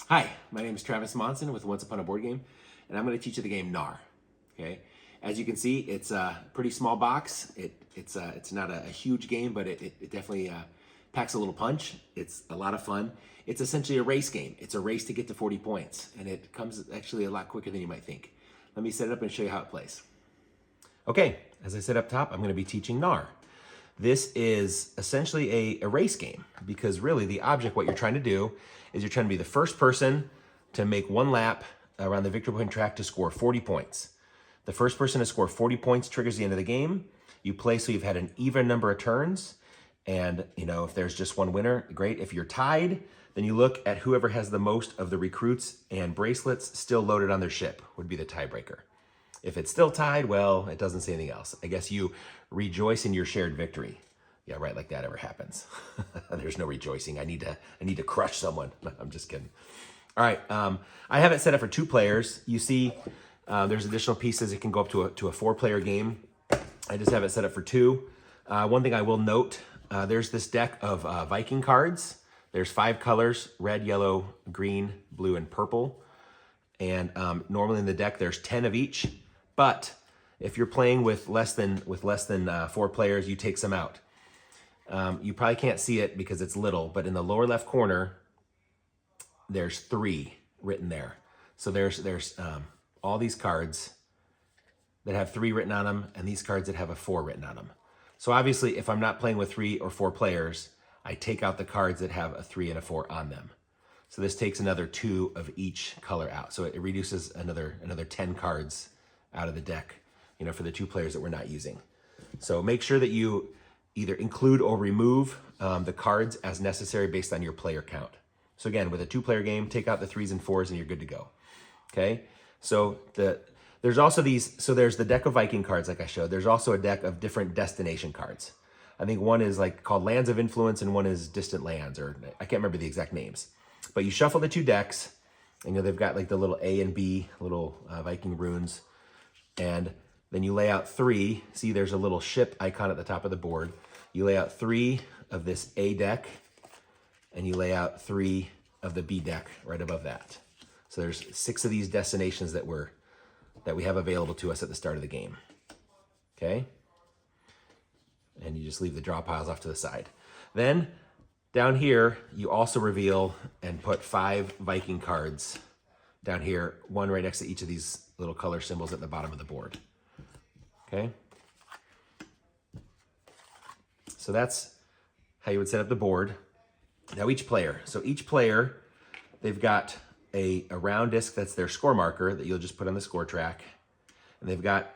Hi, my name is Travis Monson with Once Upon a Board Game, and I'm going to teach you the game Knarr. Okay, as you can see, it's a pretty small box. It's not a huge game, but it definitely packs a little punch. It's a lot of fun. It's essentially a race game. It's a race to get to 40 points, and it comes actually a lot quicker than you might think. Let me set it up and show you how it plays. Okay, as I said up top, I'm going to be teaching Knarr. This is essentially a race game because really the object, what you're trying to do is you're trying to be the first person to make one lap around the victory point track to score 40 points. The first person to score 40 points triggers the end of the game. You play so you've had an even number of turns. And, if there's just one winner, great. If you're tied, then you look at whoever has the most of the recruits and bracelets still loaded on their ship would be the tiebreaker. If it's still tied, well, it doesn't say anything else. I guess you rejoice in your shared victory. Yeah, right, like that ever happens. There's no rejoicing. I need to crush someone. I'm just kidding. All right, I have it set up for 2 players. You see, there's additional pieces. It can go up to a 4-player game. I just have it set up for 2. One thing I will note, there's this deck of Viking cards. There's 5 colors: red, yellow, green, blue, and purple. And normally in the deck, there's 10 of each. But if you're playing with less than 4 players, you take some out. You probably can't see it because it's little, but in the lower left corner, there's 3 written there. So there's all these cards that have 3 written on them, and these cards that have a 4 written on them. So obviously, if I'm not playing with 3 or 4 players, I take out the cards that have a 3 and a 4 on them. So this takes another 2 of each color out. So it reduces another 10 cards out of the deck, for the 2 players that we're not using. So make sure that you either include or remove the cards as necessary based on your player count. So again, with a 2-player game, take out the 3s and 4s and you're good to go. Okay, so there's also there's the deck of Viking cards like I showed. There's also a deck of different destination cards. I think one is called Lands of Influence and one is Distant Lands, or I can't remember the exact names. But you shuffle the 2 decks, and they've got the little A and B little Viking runes, and then you lay out 3. See, there's a little ship icon at the top of the board. You lay out 3 of this A deck, and you lay out 3 of the B deck right above that. So there's 6 of these destinations that we have available to us at the start of the game. Okay? And you just leave the draw piles off to the side. Then down here, you also reveal and put 5 Viking cards down here, one right next to each of these little color symbols at the bottom of the board. Okay? So that's how you would set up the board. Now each player, they've got a round disc that's their score marker that you'll just put on the score track. And they've got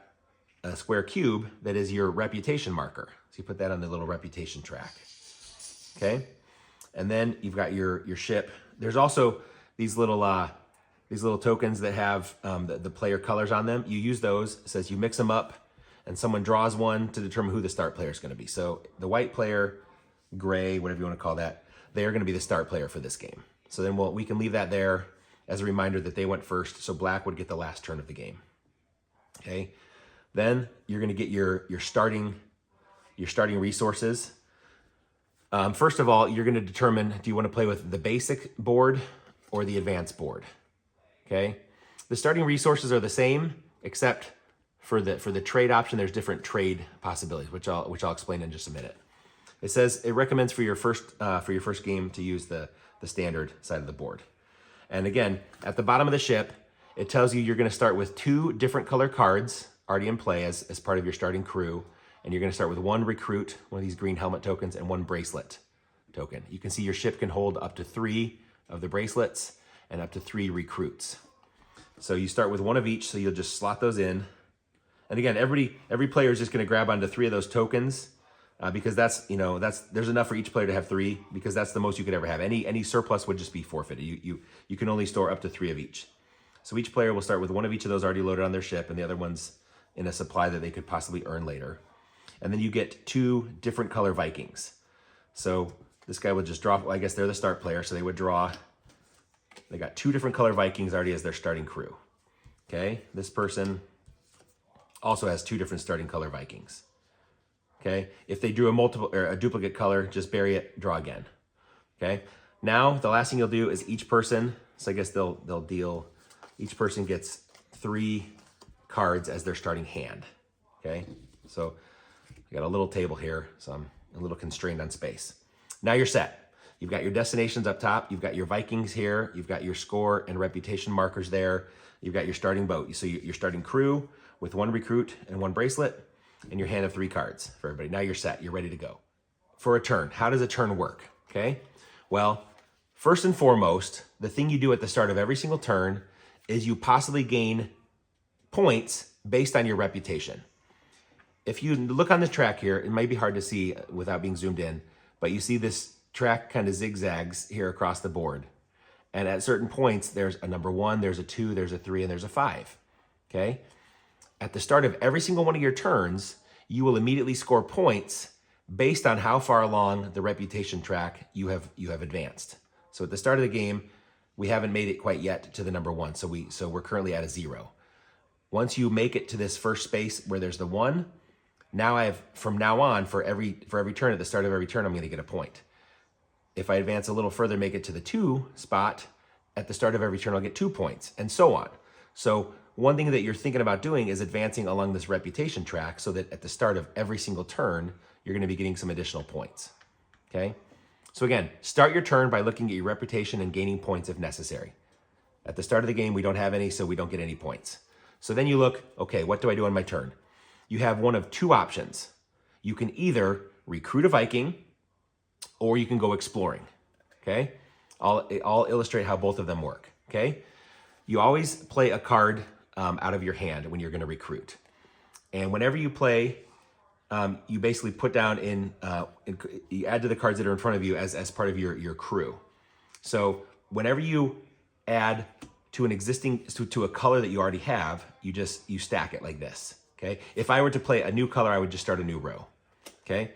a square cube that is your reputation marker. So you put that on the little reputation track. Okay? And then you've got your ship. There's also these little tokens that have the player colors on them. You use those. It says you mix them up, and someone draws one to determine who the start player is going to be. So the white player, gray, whatever you want to call that, they are going to be the start player for this game. So then we can leave that there as a reminder that they went first. So black would get the last turn of the game. Okay. Then you're going to get your starting resources. First of all, you're going to determine, do you want to play with the basic board or the advanced board? Okay. The starting resources are the same, except for the trade option, there's different trade possibilities, which I'll explain in just a minute. It says it recommends for your first game to use the standard side of the board. And again, at the bottom of the ship, it tells you you're going to start with 2 different color cards already in play as part of your starting crew. And you're going to start with 1 recruit, one of these green helmet tokens, and 1 bracelet token. You can see your ship can hold up to 3 of the bracelets and up to 3 recruits. So you start with 1 of each, so you'll just slot those in. And again, every player is just going to grab onto 3 of those tokens because there's enough for each player to have 3 because that's the most you could ever have. Any surplus would just be forfeited. You can only store up to 3 of each. So each player will start with 1 of each of those already loaded on their ship, and the other one's in a supply that they could possibly earn later. And then you get 2 different color Vikings. So this guy would just draw, well, I guess they're the start player, so they would draw, they got 2 different color Vikings already as their starting crew. Okay, this person also has 2 different starting color Vikings. Okay, if they drew a duplicate color, just bury it, draw again. Okay, Now, the last thing you'll do is each person, so I guess they'll deal, each person gets 3 cards as their starting hand, okay? So I got a little table here, so I'm a little constrained on space. Now you're set. You've got your destinations up top, you've got your Vikings here, you've got your score and reputation markers there, you've got your starting boat. So your starting crew with 1 recruit and 1 bracelet, and your hand of 3 cards for everybody. Now you're set, you're ready to go. For a turn, how does a turn work, okay? Well, first and foremost, the thing you do at the start of every single turn is you possibly gain points based on your reputation. If you look on this track here, it might be hard to see without being zoomed in, but you see this track kind of zigzags here across the board. And at certain points, there's a number 1, there's a 2, there's a 3, and there's a 5, okay? At the start of every single one of your turns, you will immediately score points based on how far along the reputation track you have advanced. So at the start of the game, we haven't made it quite yet to the number 1, so we're currently at a 0. Once you make it to this first space where there's the 1, now from now on, for every turn, at the start of every turn, I'm going to get a point. If I advance a little further, make it to the 2 spot, at the start of every turn, I'll get 2 points, and so on. So one thing that you're thinking about doing is advancing along this reputation track so that at the start of every single turn, you're going to be getting some additional points, okay? So again, start your turn by looking at your reputation and gaining points if necessary. At the start of the game, we don't have any, so we don't get any points. So then you look, okay, what do I do on my turn? You have one of 2 options. You can either recruit a Viking or you can go exploring, okay? I'll illustrate how both of them work, okay? You always play a card out of your hand when you're gonna recruit. And whenever you play, you basically put down you add to the cards that are in front of you as part of your crew. So whenever you add to an existing, to a color that you already have, you stack it like this, okay? If I were to play a new color, I would just start a new row, okay?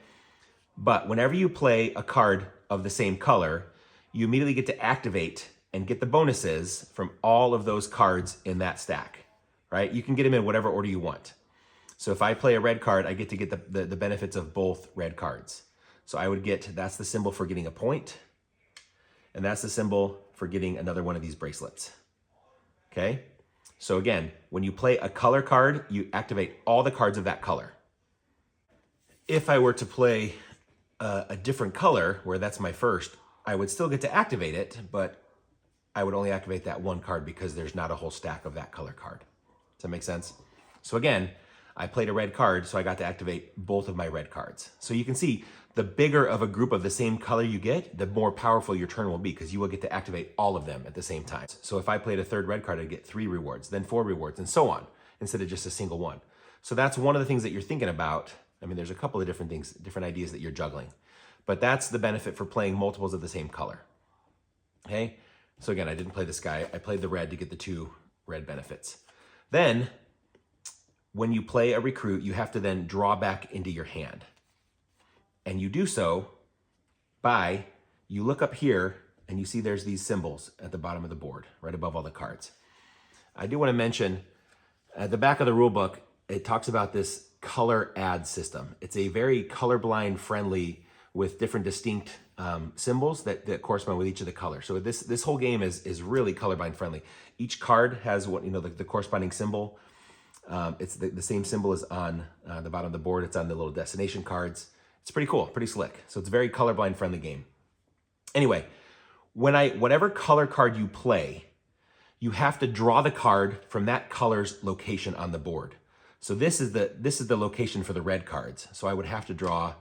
But whenever you play a card of the same color, you immediately get to activate and get the bonuses from all of those cards in that stack, right? You can get them in whatever order you want. So if I play a red card, I get to get the benefits of both red cards. So I would get, that's the symbol for getting a point, and that's the symbol for getting another one of these bracelets, okay? So again, when you play a color card, you activate all the cards of that color. If I were to play a different color, where that's my first, I would still get to activate it, but I would only activate that 1 card because there's not a whole stack of that color card. Does that make sense? So again, I played a red card, so I got to activate both of my red cards. So you can see, the bigger of a group of the same color you get, the more powerful your turn will be, because you will get to activate all of them at the same time. So if I played a 3rd red card, I'd get 3 rewards, then 4 rewards, and so on, instead of just a single one. So that's one of the things that you're thinking about. I mean, there's a couple of different things, different ideas that you're juggling. But that's the benefit for playing multiples of the same color, okay? So again, I didn't play this guy. I played the red to get the 2 red benefits. Then, when you play a recruit, you have to then draw back into your hand. And you do so by, you look up here and you see there's these symbols at the bottom of the board, right above all the cards. I do want to mention, at the back of the rule book, it talks about this color add system. It's a very colorblind friendly with different distinct symbols that correspond with each of the colors. So this whole game is really colorblind friendly. Each card has what, the corresponding symbol. It's the same symbol as on the bottom of the board. It's on the little destination cards. It's pretty cool, pretty slick. So it's a very colorblind friendly game. Anyway, whatever color card you play, you have to draw the card from that color's location on the board. So this is the location for the red cards. So I would have to draw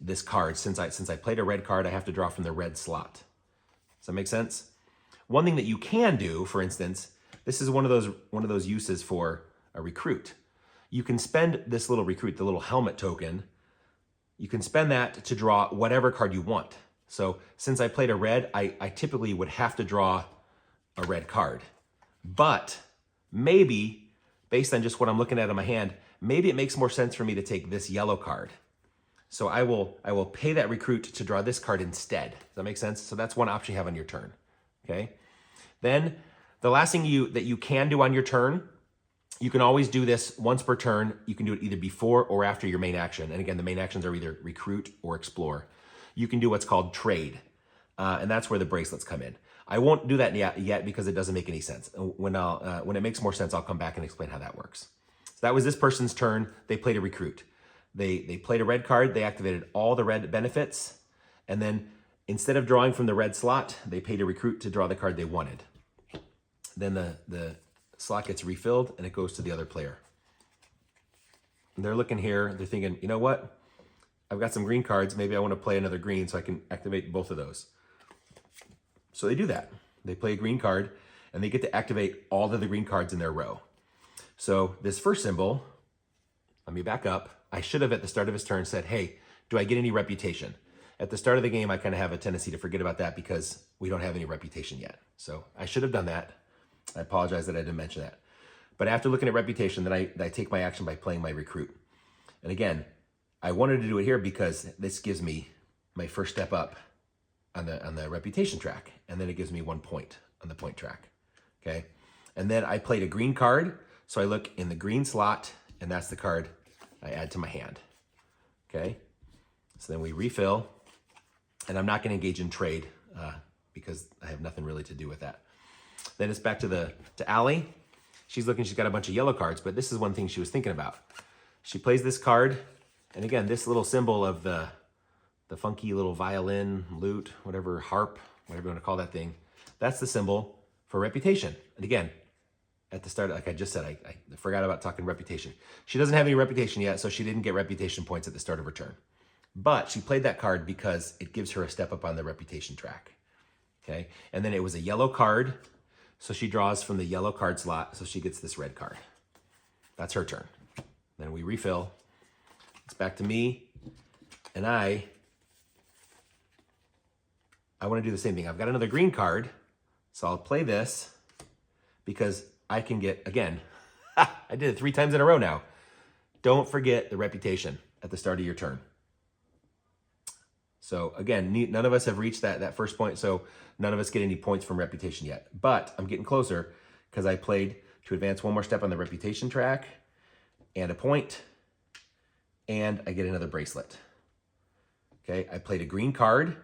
this card. Since I played a red card, I have to draw from the red slot. Does that make sense? One thing that you can do, for instance, this is one of those uses for a recruit. You can spend this little recruit, the little helmet token, you can spend that to draw whatever card you want. So since I played a red, I typically would have to draw a red card. But maybe, based on just what I'm looking at in my hand, maybe it makes more sense for me to take this yellow card. So I will pay that recruit to draw this card instead. Does that make sense? So that's one option you have on your turn, okay? Then the last thing that you can do on your turn, you can always do this once per turn. You can do it either before or after your main action. And again, the main actions are either recruit or explore. You can do what's called trade. and that's where the bracelets come in. I won't do that yet because it doesn't make any sense. When it makes more sense, I'll come back and explain how that works. So that was this person's turn. They played a recruit. They played a red card. They activated all the red benefits. And then instead of drawing from the red slot, they paid a recruit to draw the card they wanted. Then the slot gets refilled and it goes to the other player. And they're looking here. They're thinking, you know what? I've got some green cards. Maybe I want to play another green so I can activate both of those. So they do that. They play a green card and they get to activate all of the green cards in their row. So this first symbol, let me back up. I should have at the start of his turn said, hey, do I get any reputation? At the start of the game, I kind of have a tendency to forget about that because we don't have any reputation yet. So I should have done that. I apologize that I didn't mention that. But after looking at reputation, then I take my action by playing my recruit. And again, I wanted to do it here because this gives me my first step up on the reputation track, and then it gives me 1 point on the point track. Okay, and then I played a green card, so I look in the green slot, and that's the card I add to my hand. Okay, so then we refill, and I'm not going to engage in trade because I have nothing really to do with that. Then it's back to Allie. She's looking. She's got a bunch of yellow cards, but this is one thing she was thinking about. She plays this card, and again, this little symbol of the funky little violin, lute, whatever, harp, whatever you want to call that thing, that's the symbol for reputation. And again, at the start, like I just said, I forgot about talking reputation. She doesn't have any reputation yet, so she didn't get reputation points at the start of her turn. But she played that card because it gives her a step up on the reputation track. Okay, and then it was a yellow card, so she draws from the yellow card slot, so she gets this red card. That's her turn. Then we refill. It's back to me, and I want to do the same thing. I've got another green card, so I'll play this because I can get, again, I did it 3 times in a row now. Don't forget the reputation at the start of your turn. So again, none of us have reached that first point, so none of us get any points from reputation yet. But I'm getting closer because I played to advance 1 more step on the reputation track and a point, and I get another bracelet. Okay, I played a green card,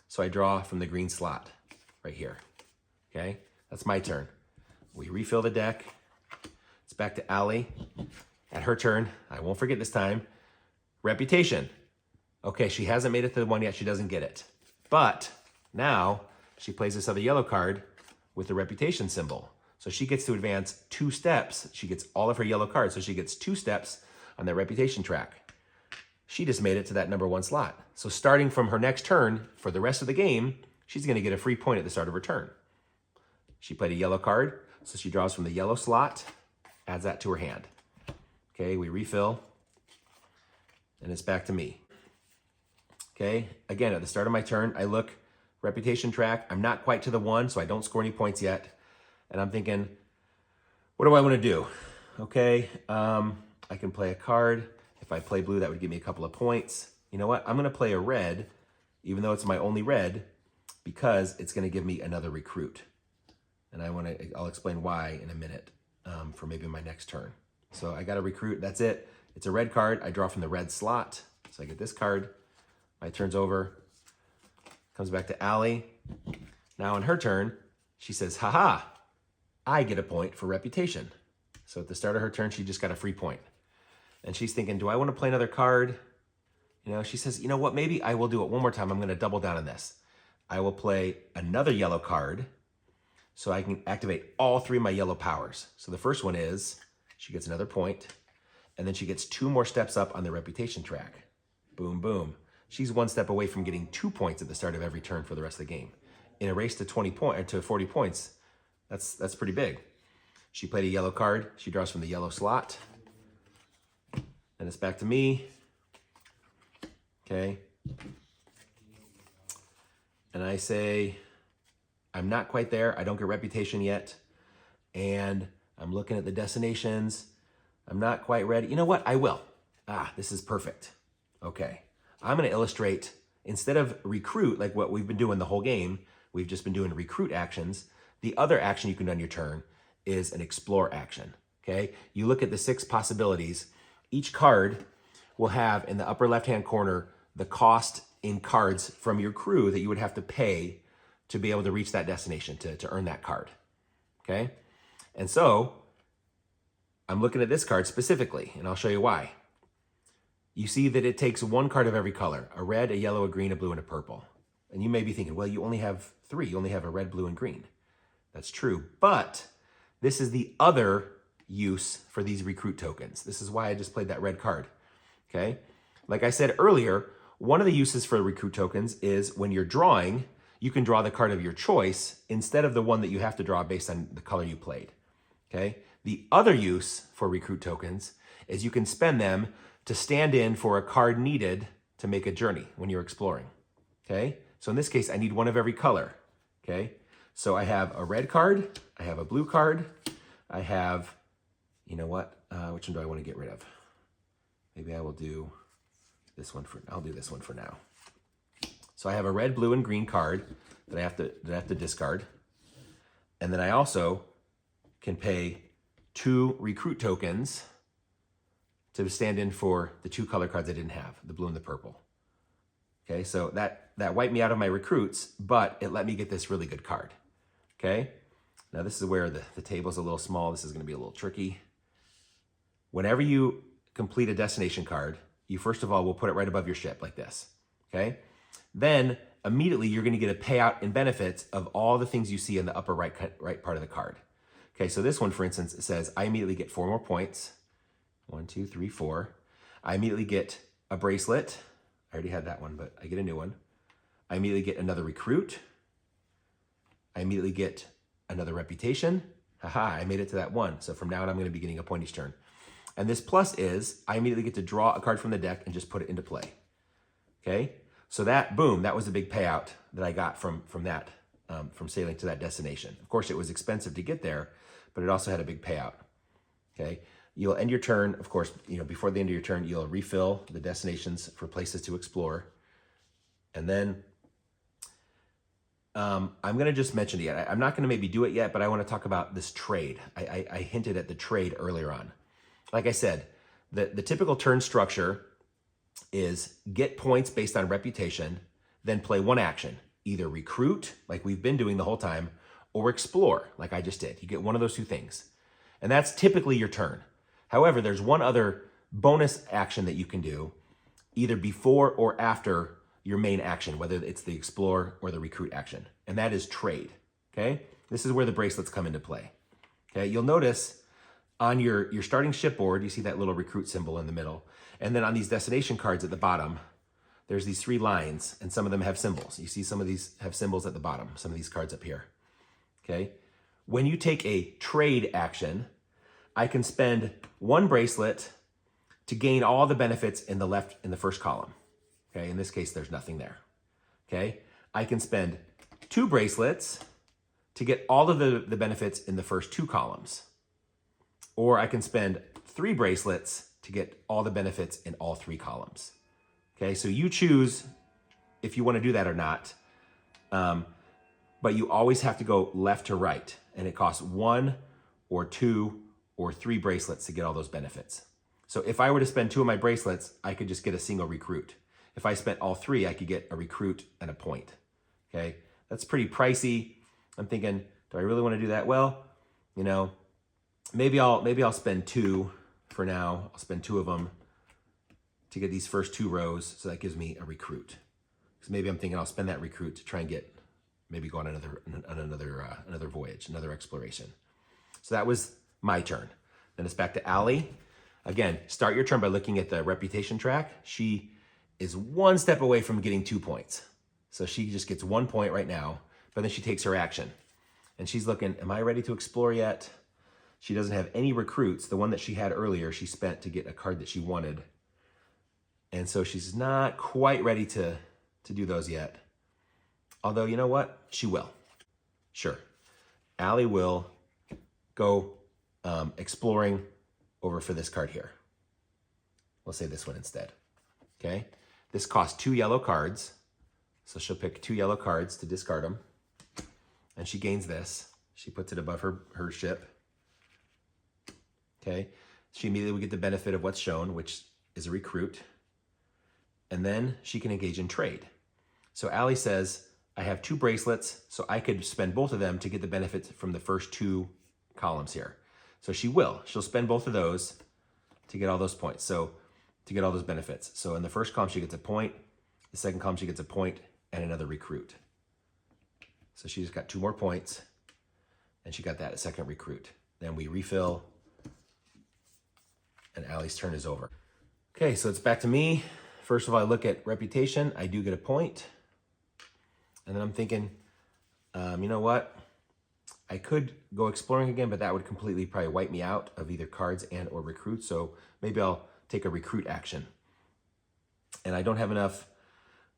so I draw from the green slot right here. Okay, that's my turn. We refill the deck. It's back to Allie. At her turn, I won't forget this time, reputation. Okay, she hasn't made it to the one yet. She doesn't get it. But now she plays this other yellow card with the reputation symbol. So she gets to advance 2 steps. She gets all of her yellow cards, so she gets 2 steps on that reputation track. She just made it to that number 1 slot. So starting from her next turn, for the rest of the game, she's going to get a free point at the start of her turn. She played a yellow card, so she draws from the yellow slot, adds that to her hand. Okay, we refill, and it's back to me. Okay, again, at the start of my turn, I look, reputation track. I'm not quite to the 1, so I don't score any points yet. And I'm thinking, what do I want to do? Okay, I can play a card. If I play blue, that would give me a couple of points. You know what? I'm going to play a red, even though it's my only red, because it's going to give me another recruit. And I'll explain why in a minute for maybe my next turn. So I got a recruit. That's it. It's a red card. I draw from the red slot. So I get this card. My turn's over. Comes back to Allie. Now on her turn, she says, haha, I get a point for reputation. So at the start of her turn, she just got a free point. And she's thinking, do I want to play another card? You know, she says, you know what, maybe I will do it one more time. I'm going to double down on this. I will play another yellow card so I can activate all 3 of my yellow powers. So the first one is, she gets another point, and then she gets 2 more steps up on the reputation track. Boom, boom. She's 1 step away from getting 2 points at the start of every turn for the rest of the game. In a race to 40 points, that's pretty big. She played a yellow card. She draws from the yellow slot. And it's back to me. Okay. And I say, I'm not quite there. I don't get reputation yet. And I'm looking at the destinations. I'm not quite ready. You know what? I will. This is perfect. Okay. I'm going to illustrate, instead of recruit, like what we've been doing the whole game, we've just been doing recruit actions. The other action you can do on your turn is an explore action. Okay. You look at the 6 possibilities. Each card will have in the upper left-hand corner the cost in cards from your crew that you would have to pay to be able to reach that destination, to earn that card, okay? And so I'm looking at this card specifically, and I'll show you why. You see that it takes one card of every color, a red, a yellow, a green, a blue, and a purple. And you may be thinking, well, you only have 3. You only have a red, blue, and green. That's true, but this is the other use for these recruit tokens. This is why I just played that red card, okay? Like I said earlier, one of the uses for recruit tokens is when you're drawing, you can draw the card of your choice instead of the one that you have to draw based on the color you played, okay? The other use for recruit tokens is you can spend them to stand in for a card needed to make a journey when you're exploring, okay? So in this case, I need one of every color, okay? So I have a red card, I have a blue card, I have, you know what? Which one do I want to get rid of? Maybe I will do this one I'll do this one for now. So I have a red, blue, and green card that I have to discard. And then I also can pay 2 recruit tokens to stand in for the 2 color cards I didn't have, the blue and the purple. Okay, so that wiped me out of my recruits, but it let me get this really good card. Okay, now this is where the table's a little small. This is going to be a little tricky. Whenever you complete a destination card, you first of all will put it right above your ship like this. Okay, then immediately you're going to get a payout in benefits of all the things you see in the upper right part of the card. Okay, so this one, for instance, it says I immediately get 4 more points. 1, 2, 3, 4. I immediately get a bracelet. I already had that one, but I get a new one. I immediately get another recruit. I immediately get another reputation. Haha, I made it to that 1. So from now on, I'm going to be getting a point each turn. And this plus is I immediately get to draw a card from the deck and just put it into play. Okay, so that, boom, that was a big payout that I got from that, from sailing to that destination. Of course, it was expensive to get there, but it also had a big payout. Okay. You'll end your turn, of course, before the end of your turn, you'll refill the destinations for places to explore. And then I'm going to just mention it. I'm not going to maybe do it yet, but I want to talk about this trade. I hinted at the trade earlier on. Like I said, the typical turn structure is get points based on reputation, then play one action, either recruit, like we've been doing the whole time, or explore, like I just did. You get one of those 2 things. And that's typically your turn. However, there's one other bonus action that you can do either before or after your main action, whether it's the explore or the recruit action, and that is trade, okay? This is where the bracelets come into play, okay? You'll notice on your starting shipboard, you see that little recruit symbol in the middle, and then on these destination cards at the bottom, there's these 3 lines, and some of them have symbols. You see some of these have symbols at the bottom, some of these cards up here, okay? When you take a trade action, I can spend 1 bracelet to gain all the benefits in the first column. Okay, in this case, there's nothing there. Okay, I can spend 2 bracelets to get all of the benefits in the first 2 columns. Or I can spend 3 bracelets to get all the benefits in all 3 columns. Okay, so you choose if you want to do that or not. But you always have to go left to right, and it costs 1 or 2 or 3 bracelets to get all those benefits. So if I were to spend 2 of my bracelets, I could just get a single recruit. If I spent all 3, I could get a recruit and a point. Okay, that's pretty pricey. I'm thinking, do I really want to do that? Well, maybe I'll spend 2 for now. I'll spend 2 of them to get these first 2 rows, so that gives me a recruit. So maybe I'm thinking I'll spend that recruit to try and maybe go on another voyage, another exploration. So that was my turn. Then it's back to Allie. Again, start your turn by looking at the reputation track. She is 1 step away from getting 2 points. So she just gets 1 point right now, but then she takes her action. And she's looking, am I ready to explore yet? She doesn't have any recruits. The one that she had earlier, she spent to get a card that she wanted. And so she's not quite ready to do those yet. Although, you know what? She will. Sure. Allie will go exploring over for this card here. We'll say this one instead. Okay? This costs 2 yellow cards. So she'll pick 2 yellow cards to discard them. And she gains this. She puts it above her ship. Okay? She immediately will get the benefit of what's shown, which is a recruit. and then she can engage in trade. So Allie says, I have 2 bracelets, so I could spend both of them to get the benefits from the first 2 columns here. So she'll spend both of those to get all those points. So to get all those benefits. So in the first column, she gets a point. The second column, she gets a point and another recruit. So she just got 2 more points, and she got that second recruit. Then we refill, and Allie's turn is over. Okay, so it's back to me. First of all, I look at reputation. I do get a point. And then I'm thinking, you know what? I could go exploring again, but that would completely probably wipe me out of either cards and or recruits. So maybe I'll take a recruit action. And I don't have enough.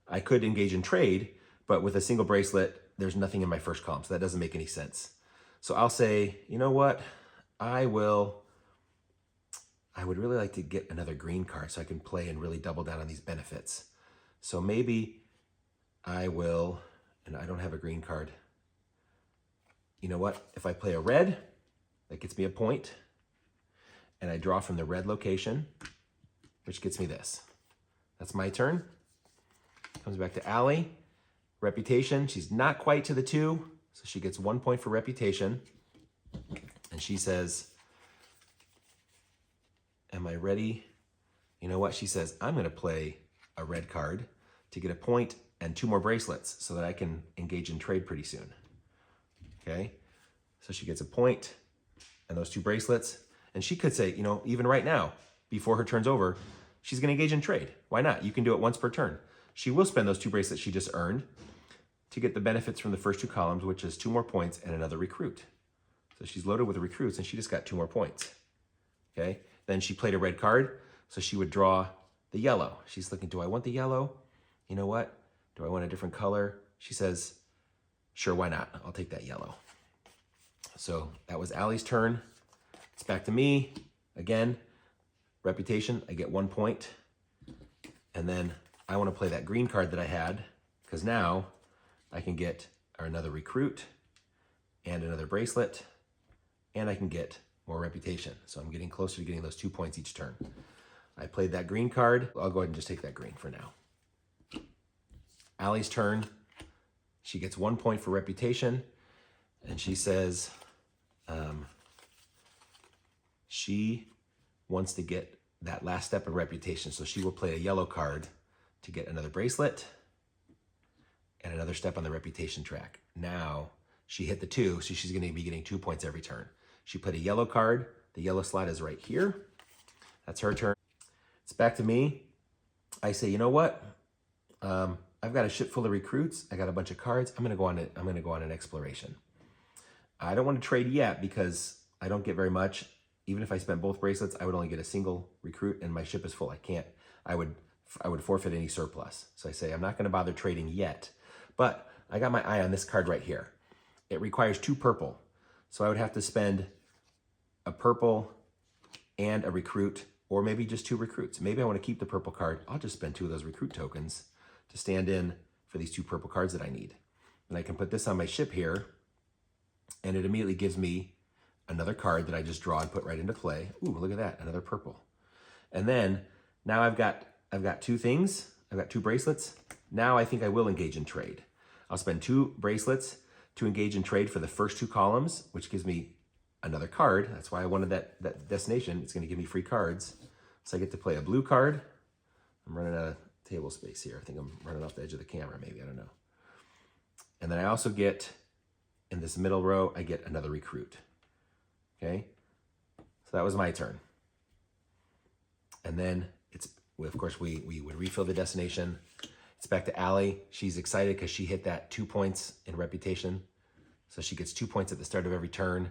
I could engage in trade, but with a single bracelet, there's nothing in my first column. So that doesn't make any sense. So I'll say, you know what? I would really like to get another green card so I can play and really double down on these benefits. So maybe I will, and I don't have a green card. You know what? If I play a red, that gets me a point, and I draw from the red location, which gets me this. That's my turn. Comes back to Allie. Reputation, she's not quite to the 2, so she gets 1 point for reputation. And she says, am I ready? You know what? She says, I'm going to play a red card to get a point and 2 more bracelets so that I can engage in trade pretty soon. Okay? So she gets a point and those 2 bracelets. And she could say, you know, even right now, before her turn's over, she's going to engage in trade. Why not? You can do it once per turn. She will spend those 2 bracelets she just earned to get the benefits from the first 2 columns, which is 2 more points and another recruit. So she's loaded with recruits and she just got 2 more points. Okay? Then she played a red card, so she would draw the yellow. She's looking, do I want the yellow? You know what? Do I want a different color? She says, sure, why not? I'll take that yellow. So that was Allie's turn. It's back to me. Again, reputation, I get 1 point. And then I want to play that green card that I had, because now I can get another recruit and another bracelet, and I can get more reputation. So I'm getting closer to getting those 2 points each turn. I played that green card. I'll go ahead and just take that green for now. Allie's turn. She gets 1 point for reputation, and she says she wants to get that last step in reputation. So she will play a yellow card to get another bracelet and another step on the reputation track. Now she hit the 2, so she's going to be getting 2 points every turn. She played a yellow card. The yellow slot is right here. That's her turn. It's back to me. I say, you know what? I've got a ship full of recruits. I got a bunch of cards. I'm going to go on an exploration. I don't want to trade yet because I don't get very much. Even if I spent both bracelets, I would only get a single recruit, and my ship is full. I would forfeit any surplus. So I say, I'm not going to bother trading yet. But I got my eye on this card right here. It requires 2 purple. So I would have to spend a purple and a recruit, or maybe just 2 recruits. Maybe I want to keep the purple card. I'll just spend 2 of those recruit tokens to stand in for these 2 purple cards that I need. And I can put this on my ship here, and it immediately gives me another card that I just draw and put right into play. Ooh, look at that, another purple. And then now I've got 2 things. I've got 2 bracelets. Now I think I will engage in trade. I'll spend 2 bracelets to engage in trade for the first 2 columns, which gives me another card. That's why I wanted that destination. It's going to give me free cards. So I get to play a blue card. I'm running out of table space here. I think I'm running off the edge of the camera, maybe. I don't know. And then I also get, in this middle row, I get another recruit. Okay? So that was my turn. And then of course, we would refill the destination. It's back to Allie. She's excited because she hit that 2 points in reputation. So she gets 2 points at the start of every turn,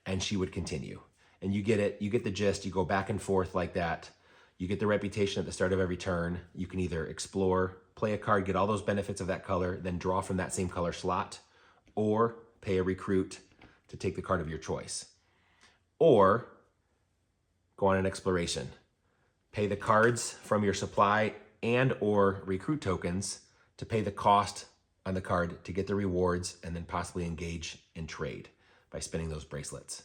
and she would continue. And you get it. You get the gist. You go back and forth like that. You get the reputation at the start of every turn. You can either explore, play a card, get all those benefits of that color, then draw from that same color slot, or pay a recruit to take the card of your choice. Or go on an exploration. Pay the cards from your supply and or recruit tokens to pay the cost on the card to get the rewards, and then possibly engage in trade by spending those bracelets.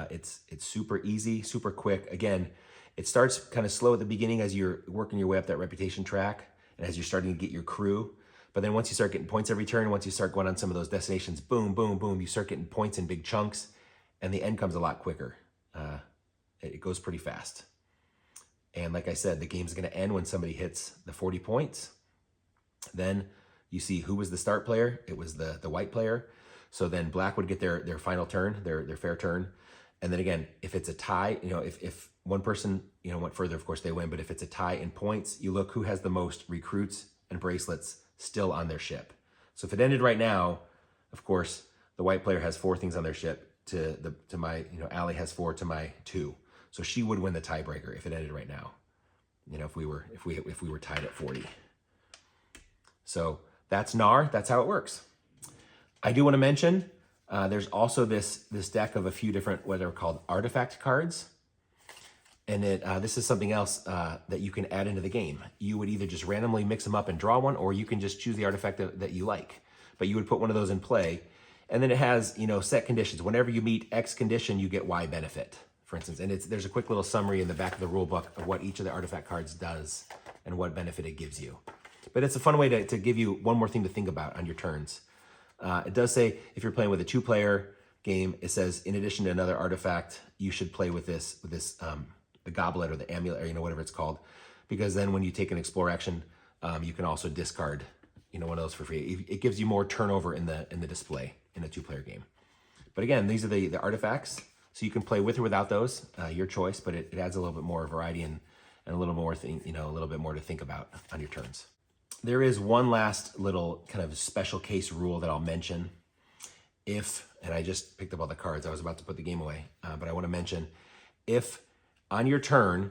It's super easy, super quick. Again, It starts kind of slow at the beginning as you're working your way up that reputation track and as you're starting to get your crew. But then once you start getting points every turn, once you start going on some of those destinations, boom, boom, boom, you start getting points in big chunks, and the end comes a lot quicker. It goes pretty fast. And like I said, the game's gonna end when somebody hits the 40 points. Then you see who was the start player. It was the white player. So then black would get their final turn, their fair turn. And then again, if it's a tie, if one person, went further, of course they win. But if it's a tie in points, you look who has the most recruits and bracelets still on their ship. So if it ended right now, of course, the white player has 4 things on their ship to my, Allie has 4 to my 2. So she would win the tiebreaker if it ended right now. If we were tied at 40. So that's Knarr. That's how it works. I do want to mention there's also this deck of a few different what are called artifact cards, and this is something else that you can add into the game. You would either just randomly mix them up and draw one, or you can just choose the artifact that you like. But you would put one of those in play, and then it has set conditions. Whenever you meet X condition, you get Y benefit, for instance. And there's a quick little summary in the back of the rule book of what each of the artifact cards does and what benefit it gives you. But it's a fun way to give you one more thing to think about on your turns. It does say if you're playing with a 2-player game, it says in addition to another artifact, you should play with this the goblet or the amulet or whatever it's called, because then when you take an explore action, you can also discard one of those for free. It gives you more turnover in the display in a 2-player game. But again, these are the artifacts, so you can play with or without those, your choice. But it adds a little bit more variety and a little more a little bit more to think about on your turns. There is one last little kind of special case rule that I'll mention. And I just picked up all the cards, I was about to put the game away, but I want to mention, if on your turn,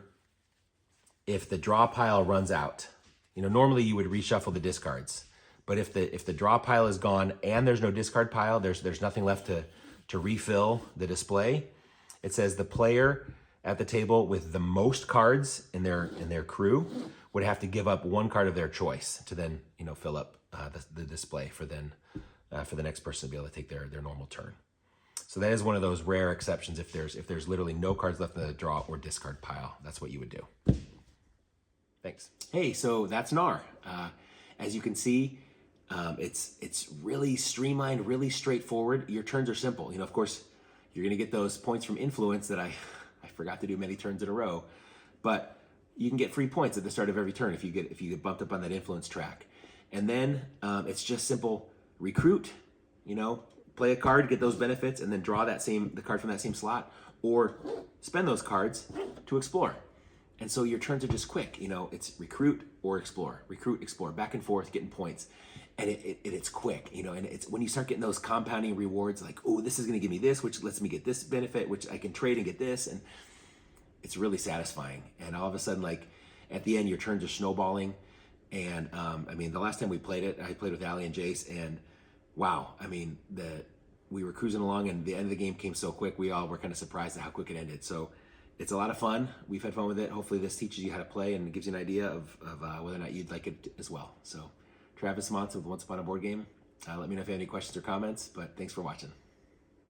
if the draw pile runs out, normally you would reshuffle the discards, but if the draw pile is gone and there's no discard pile, there's nothing left to refill the display. It says the player at the table with the most cards in their crew would have to give up 1 card of their choice to then fill up the display for the next person to be able to take their normal turn. So that is one of those rare exceptions. If there's literally no cards left in the draw or discard pile, that's what you would do. Thanks. Hey, so that's Knarr. As you can see, it's really streamlined, really straightforward. Your turns are simple. Of course, you're going to get those points from influence that I forgot to do many turns in a row, but you can get free points at the start of every turn if you get bumped up on that influence track. And then it's just simple recruit, play a card, get those benefits, and then draw the card from that same slot, or spend those cards to explore. And so your turns are just quick. It's recruit or explore, back and forth, getting points. And it's quick, and it's when you start getting those compounding rewards, like, oh, this is going to give me this, which lets me get this benefit, which I can trade and get this, and it's really satisfying. And all of a sudden, like at the end, your turns are snowballing. And the last time we played it, I played with Allie and Jace, and wow, we were cruising along, and the end of the game came so quick. We all were kind of surprised at how quick it ended. So it's a lot of fun. We've had fun with it. Hopefully this teaches you how to play and gives you an idea of whether or not you'd like it as well. So Travis Monson with Once Upon a Board Game. Let me know if you have any questions or comments, but thanks for watching.